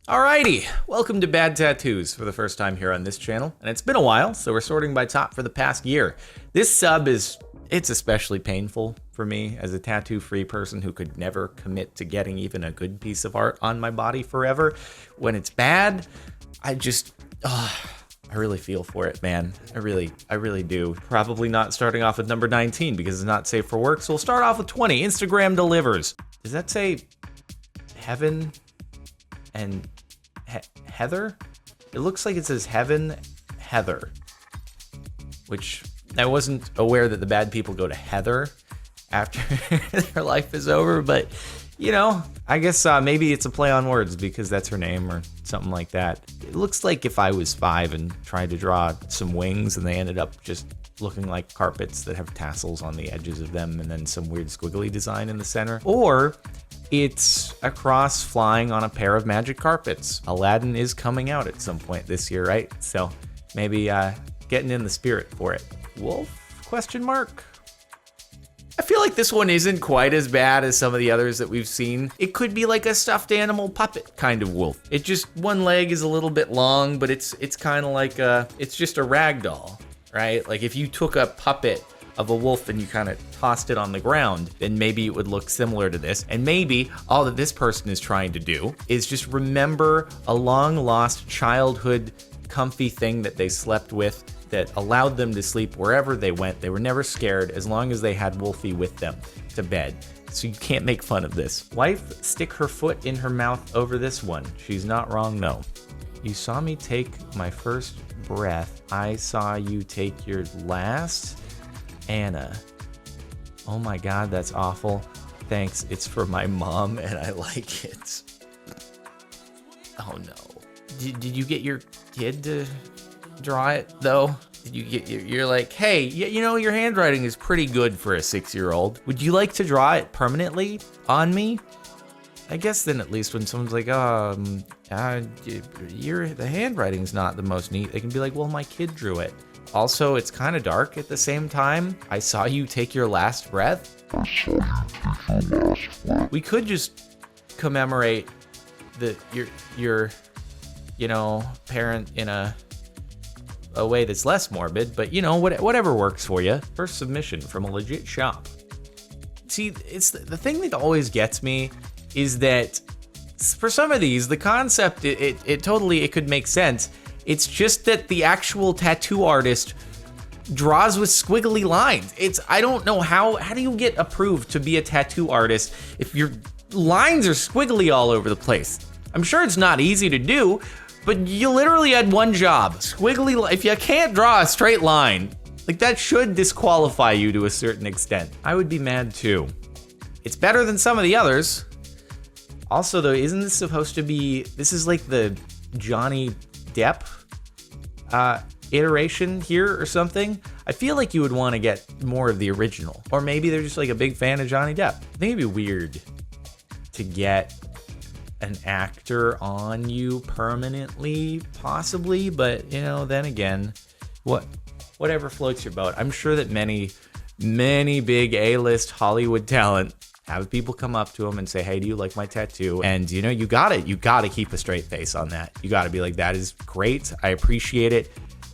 Alrighty, welcome to Bad Tattoos for the first time here on this channel, and it's been a while, so we're sorting by top for the past year. This sub it's especially painful for me as a tattoo-free person who could never commit to getting even a good piece of art on my body forever. When it's bad, I really feel for it, man. I really do. Probably not starting off with number 19 because it's not safe for work, so we'll start off with 20. Instagram delivers. Does that say heaven and Heather? It looks like it says Heaven Heather, which I wasn't aware that the bad people go to Heather after their life is over, but you know, I guess maybe it's a play on words because that's her name or something like that. It looks like if I was 5 and tried to draw some wings and they ended up just looking like carpets that have tassels on the edges of them and then some weird squiggly design in the center. Or it's a cross flying on a pair of magic carpets. Aladdin is coming out at some point this year, right? So maybe getting in the spirit for it. Wolf? Question mark? I feel like this one isn't quite as bad as some of the others that we've seen. It could be like a stuffed animal puppet kind of wolf. It just, one leg is a little bit long, but it's kind of like it's just a rag doll, right? Like if you took a puppet of a wolf and you kind of tossed it on the ground, then maybe it would look similar to this. And maybe all that this person is trying to do is just remember a long lost childhood comfy thing that they slept with that allowed them to sleep wherever they went. They were never scared as long as they had Wolfie with them to bed. So you can't make fun of this. Wife, stick her foot in her mouth over this one. She's not wrong, no. You saw me take my first breath. I saw you take your last. Anna. Oh my God, that's awful. Thanks, it's for my mom and I like it. Oh no. Did you get your kid to draw it though? Did you get you're like, hey, you know, your handwriting is pretty good for a 6-year-old. Would you like to draw it permanently on me? I guess then at least when someone's like, the handwriting's not the most neat, they can be like, well, my kid drew it. Also, it's kind of dark at the same time. I saw you take your last breath. We could just commemorate your parent in a way that's less morbid, but you know, whatever works for you. First submission from a legit shop. See, it's the thing that always gets me is that for some of these, the concept, it totally could make sense. It's just that the actual tattoo artist draws with squiggly lines. I don't know how do you get approved to be a tattoo artist if your lines are squiggly all over the place? I'm sure it's not easy to do, but you literally had one job, squiggly. If you can't draw a straight line, like that should disqualify you to a certain extent. I would be mad too. It's better than some of the others. Also though, isn't this supposed to be, this is like the Johnny Depp iteration here or something? I feel like you would want to get more of the original, or maybe they're just like a big fan of Johnny Depp. I think it'd be weird to get an actor on you permanently, possibly, but you know, then again, whatever floats your boat. I'm sure that many big A-list Hollywood talent have people come up to them and say, hey, do you like my tattoo? And you know, you gotta keep a straight face on that. You gotta be like, that is great, I appreciate it,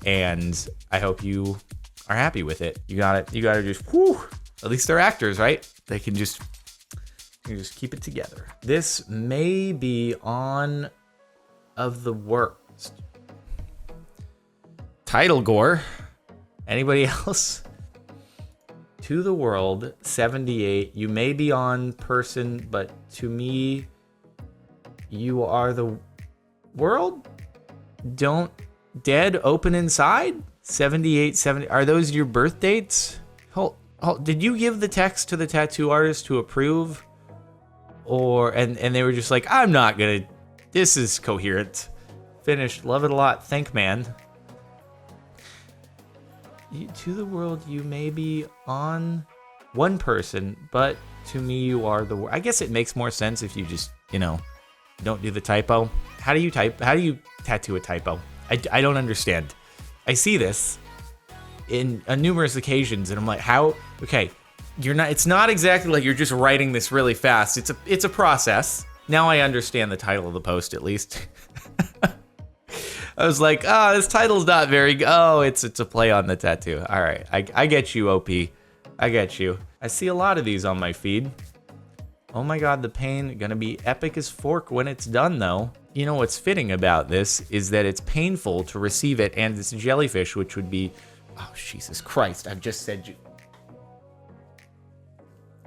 and I hope you are happy with it. You gotta just, whew, at least they're actors, right? They can just keep it together. This may be on of the worst. Title gore. Anybody else? To the world, 78. You may be on person, but to me, you are the world. Don't dead open inside. 78, 70. Are those your birth dates? Hold. Did you give the text to the tattoo artist to approve? Or and they were just like, I'm not gonna. This is coherent. Finished. Love it a lot. Thank man. To the world, you may be on one person, but to me, you are the world. I guess it makes more sense if you just, you know, don't do the typo. How do you tattoo a typo? I don't understand. I see this on numerous occasions, and I'm like, how? Okay, you're not. It's not exactly like you're just writing this really fast. It's a process. Now I understand the title of the post, at least. I was like, this title's not very good. Oh, it's a play on the tattoo. All right, I get you, OP. I get you. I see a lot of these on my feed. Oh my god, the pain gonna be epic as fork when it's done, though. You know what's fitting about this is that it's painful to receive it, and it's jellyfish, which would be... Oh, Jesus Christ, I've just said...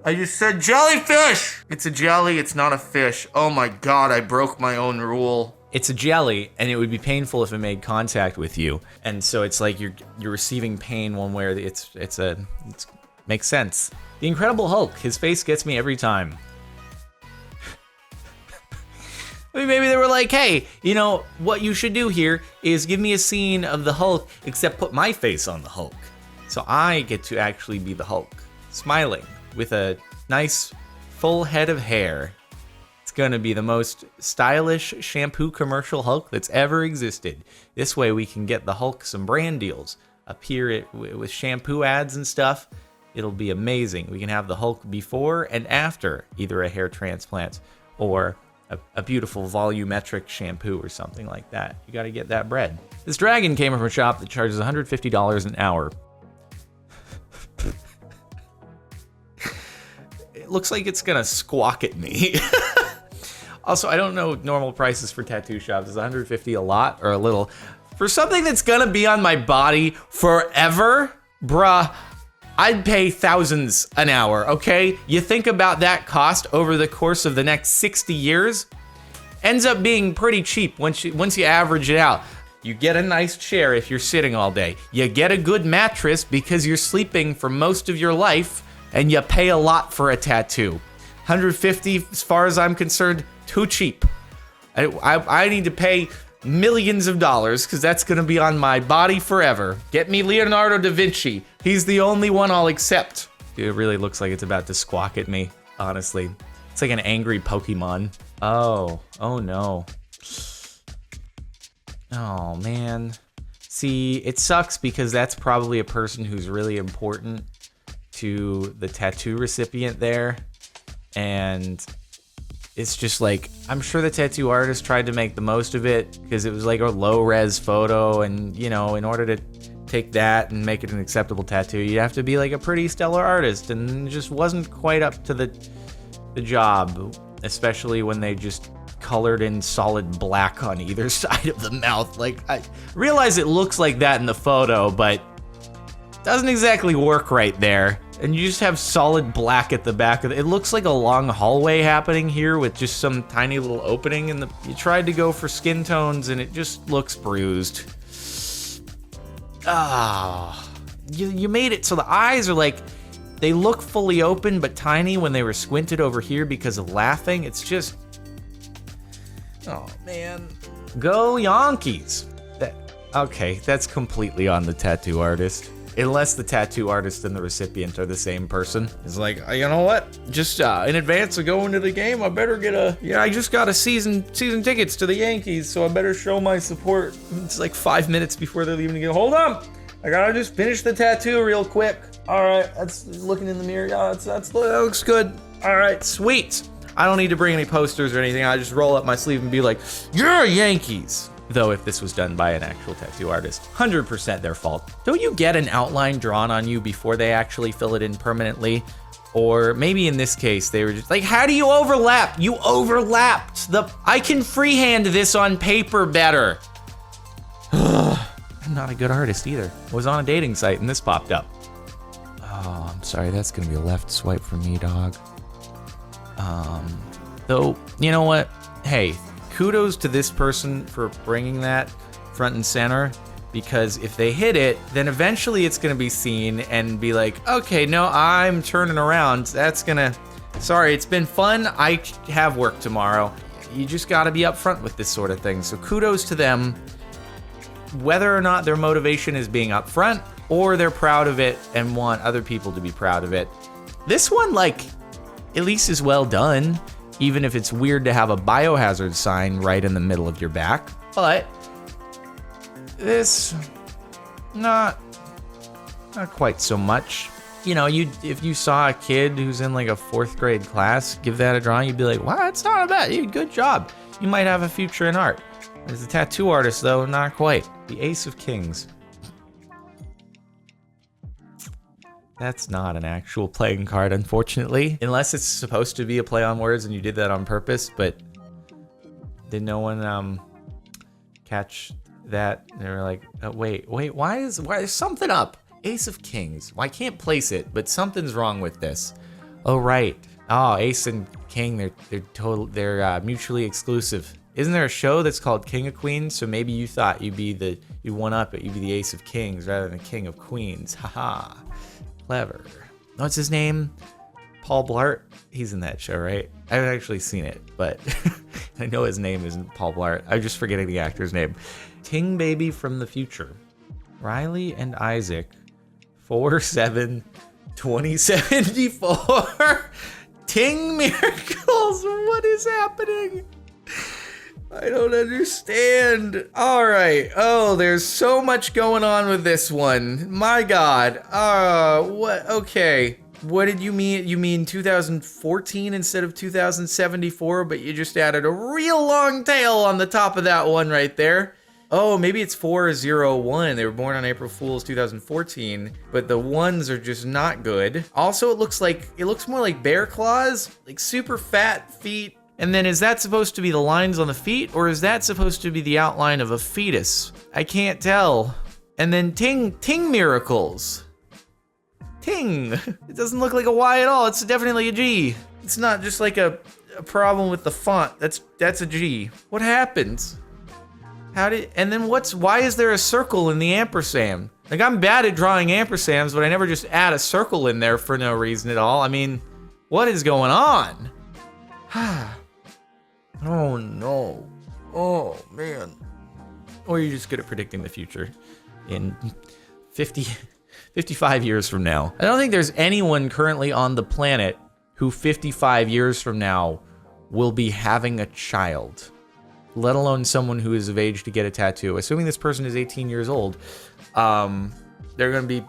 I just said jellyfish! It's a jelly, it's not a fish. Oh my god, I broke my own rule. It's a jelly, and it would be painful if it made contact with you. And so it's like you're receiving pain one way or the... It's makes sense. The Incredible Hulk, his face gets me every time. I mean, maybe they were like, hey, you know, what you should do here is give me a scene of the Hulk, except put my face on the Hulk. So I get to actually be the Hulk, smiling with a nice full head of hair. It's gonna be the most stylish shampoo commercial Hulk that's ever existed. This way we can get the Hulk some brand deals, appear with shampoo ads and stuff. It'll be amazing. We can have the Hulk before and after either a hair transplant or a beautiful volumetric shampoo or something like that. You gotta get that bread. This dragon came from a shop that charges $150 an hour. It looks like it's gonna squawk at me. Also, I don't know normal prices for tattoo shops. Is $150 a lot or a little? For something that's gonna be on my body forever, bruh, I'd pay thousands an hour, okay? You think about that cost over the course of the next 60 years, ends up being pretty cheap once you average it out. You get a nice chair if you're sitting all day. You get a good mattress because you're sleeping for most of your life, and you pay a lot for a tattoo. $150, as far as I'm concerned, too cheap. I need to pay millions of dollars because that's gonna be on my body forever. Get me Leonardo da Vinci. He's the only one I'll accept. Dude, it really looks like it's about to squawk at me, honestly. It's like an angry Pokemon. Oh no. Oh man. See, it sucks because that's probably a person who's really important to the tattoo recipient there. And it's just like, I'm sure the tattoo artist tried to make the most of it because it was like a low-res photo, and you know, in order to take that and make it an acceptable tattoo, you have to be like a pretty stellar artist, and it just wasn't quite up to the job, especially when they just colored in solid black on either side of the mouth. Like, I realize it looks like that in the photo, but it doesn't exactly work right there. And you just have solid black at the back of it. It looks like a long hallway happening here with just some tiny little opening. And you tried to go for skin tones and it just looks bruised. You made it so the eyes are like, they look fully open but tiny when they were squinted over here because of laughing. It's just, oh man. Go Yankees. Okay, that's completely on the tattoo artist. Unless the tattoo artist and the recipient are the same person. It's like, you know what? Just in advance of going to the game, I better get I just got a season tickets to the Yankees, so I better show my support. It's like 5 minutes before they're leaving to get. Hold on, I gotta just finish the tattoo real quick. All right, that's looking in the mirror. Yeah, that looks good. All right, sweet. I don't need to bring any posters or anything. I just roll up my sleeve and be like, you're Yankees. Though if this was done by an actual tattoo artist, 100% their fault. Don't you get an outline drawn on you before they actually fill it in permanently? Or maybe in this case, they were just like, how do you overlap? You overlapped. I can freehand this on paper better. I'm not a good artist either. I was on a dating site and this popped up. Oh, I'm sorry, that's gonna be a left swipe for me, dog. Though, you know what? Hey, kudos to this person for bringing that front and center, because if they hit it, then eventually it's gonna be seen and be like, okay, no, I'm turning around. Sorry, it's been fun. I have work tomorrow. You just gotta be upfront with this sort of thing. So kudos to them, whether or not their motivation is being upfront or they're proud of it and want other people to be proud of it. This one, like, at least is well done. Even if it's weird to have a biohazard sign right in the middle of your back. But this, not quite so much. you know, if you saw a kid who's in like a 4th grade class give that a drawing, you'd be like, wow, that's not bad. Good job. You might have a future in art. As a tattoo artist, though, not quite. The Ace of Kings. That's not an actual playing card, unfortunately. Unless it's supposed to be a play on words and you did that on purpose, but did no one catch that? They were like, oh, wait, why is something up? Ace of Kings. Well, I can't place it, but something's wrong with this. Oh, right. Oh, Ace and King, they're mutually exclusive. Isn't there a show that's called King of Queens? So maybe you thought you'd one up it, you'd be the Ace of Kings rather than the King of Queens. Haha. Clever. What's his name? Paul Blart? He's in that show, right? I haven't actually seen it, but I know his name isn't Paul Blart. I'm just forgetting the actor's name. Ting Baby from the future. Riley and Isaac. 4/7/2074. Ting miracles. What is happening? I don't understand. All right. Oh, there's so much going on with this one. My God. What? Okay. What did you mean? You mean 2014 instead of 2074, but you just added a real long tail on the top of that one right there. Oh, maybe it's 401. They were born on April Fool's 2014, but the ones are just not good. Also, it looks more like bear claws, like super fat feet. And then is that supposed to be the lines on the feet, or is that supposed to be the outline of a fetus? I can't tell. And then Ting miracles. Ting. It doesn't look like a Y at all. It's definitely a G. It's not just like a problem with the font. That's a G. What happens? And then why is there a circle in the ampersand? Like, I'm bad at drawing ampersands, but I never just add a circle in there for no reason at all. I mean, what is going on? Oh no. Oh man. Or you're just good at predicting the future in 55 years from now. I don't think there's anyone currently on the planet who 55 years from now will be having a child, let alone someone who is of age to get a tattoo. Assuming this person is 18 years old, they're gonna be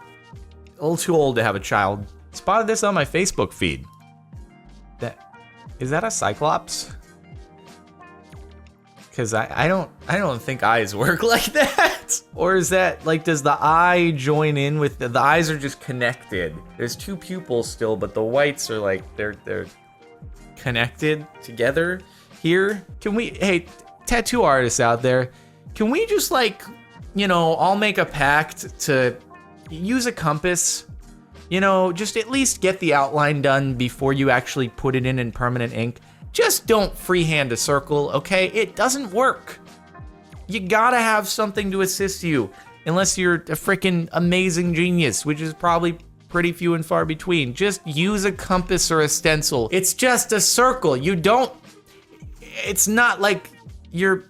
a little too old to have a child. Spotted this on my Facebook feed. Is that a Cyclops? Because I don't think eyes work like that. Or is that, like, does the eye join in with the eyes are just connected? There's 2 pupils still, but the whites are like, they're connected together here. Can we, hey, tattoo artists out there, can we just, like, you know, all make a pact to use a compass? You know, just at least get the outline done before you actually put it in permanent ink. Just don't freehand a circle, okay? It doesn't work. You gotta have something to assist you, unless you're a freaking amazing genius, which is probably pretty few and far between. Just use a compass or a stencil. It's just a circle. It's not like you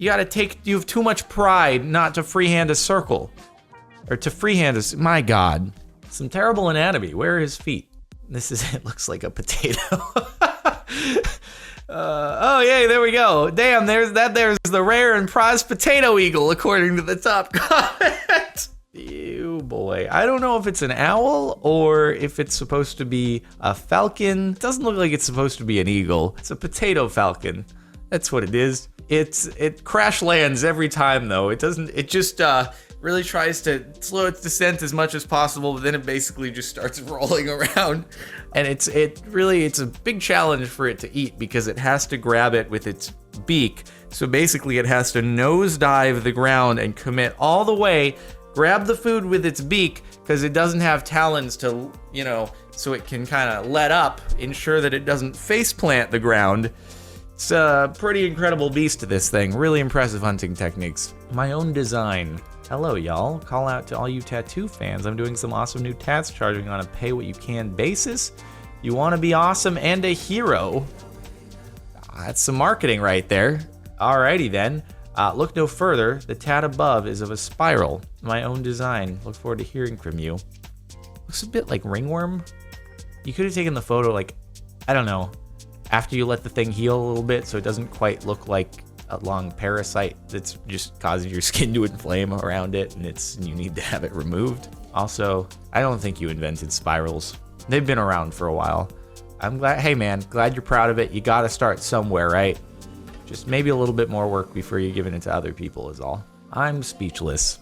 have too much pride not to freehand a circle. Or to freehand my God. Some terrible anatomy. Where are his feet? It looks like a potato. Oh, yay, there we go. Damn, there's the rare and prized potato eagle, according to the top comment. Ew, boy. I don't know if it's an owl or if it's supposed to be a falcon. It doesn't look like it's supposed to be an eagle. It's a potato falcon. That's what it is. It crash lands every time, though. It just really tries to slow its descent as much as possible, but then it basically just starts rolling around. And it's a big challenge for it to eat because it has to grab it with its beak. So basically it has to nosedive the ground and commit all the way, grab the food with its beak because it doesn't have talons to, you know, so it can kind of let up, ensure that it doesn't faceplant the ground. It's a pretty incredible beast to this thing. Really impressive hunting techniques. My own design. Hello, y'all. Call out to all you tattoo fans. I'm doing some awesome new tats, charging on a pay-what-you-can basis. You want to be awesome and a hero? That's some marketing right there. Alrighty then. Look no further. The tat above is of a spiral. My own design. Look forward to hearing from you. Looks a bit like ringworm. You could have taken the photo, like, I don't know, after you let the thing heal a little bit so it doesn't quite look like a long parasite that's just causing your skin to inflame around it and you need to have it removed. Also, I don't think you invented spirals. They've been around for a while. I'm glad, hey man, glad you're proud of it. You gotta start somewhere, right? Just maybe a little bit more work before you're giving it to other people is all. I'm speechless.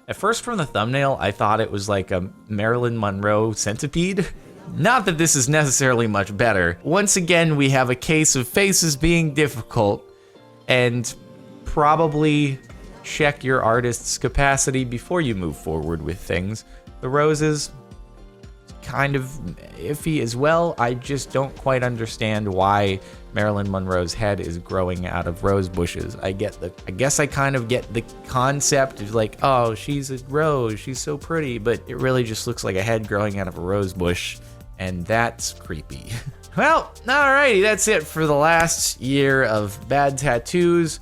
At first from the thumbnail, I thought it was like a Marilyn Monroe centipede. Not that this is necessarily much better. Once again, we have a case of faces being difficult, and probably check your artist's capacity before you move forward with things. The roses, kind of iffy as well. I just don't quite understand why Marilyn Monroe's head is growing out of rose bushes. I guess I kind of get the concept of like, oh, she's a rose, she's so pretty, but it really just looks like a head growing out of a rose bush, and that's creepy. Well, alrighty, that's it for the last year of bad tattoos.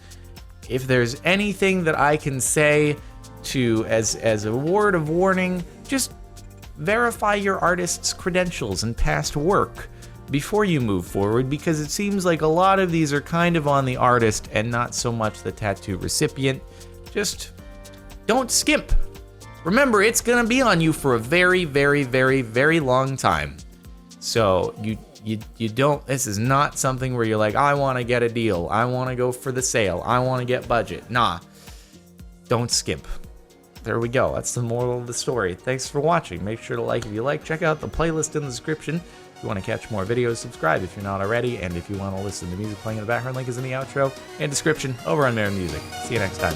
If there's anything that I can say to as a word of warning, just verify your artist's credentials and past work before you move forward, because it seems like a lot of these are kind of on the artist and not so much the tattoo recipient. Just don't skimp. Remember, it's gonna be on you for a very, very, very, very long time. So you don't, this is not something where you're like, I wanna get a deal, I wanna go for the sale, I wanna get budget. Nah, don't skimp. There we go. That's the moral of the story. Thanks for watching. Make sure to like if you like. Check out the playlist in the description. If you want to catch more videos, subscribe if you're not already. And if you want to listen to music playing in the background, link is in the outro and description over on Mirror Music. See you next time.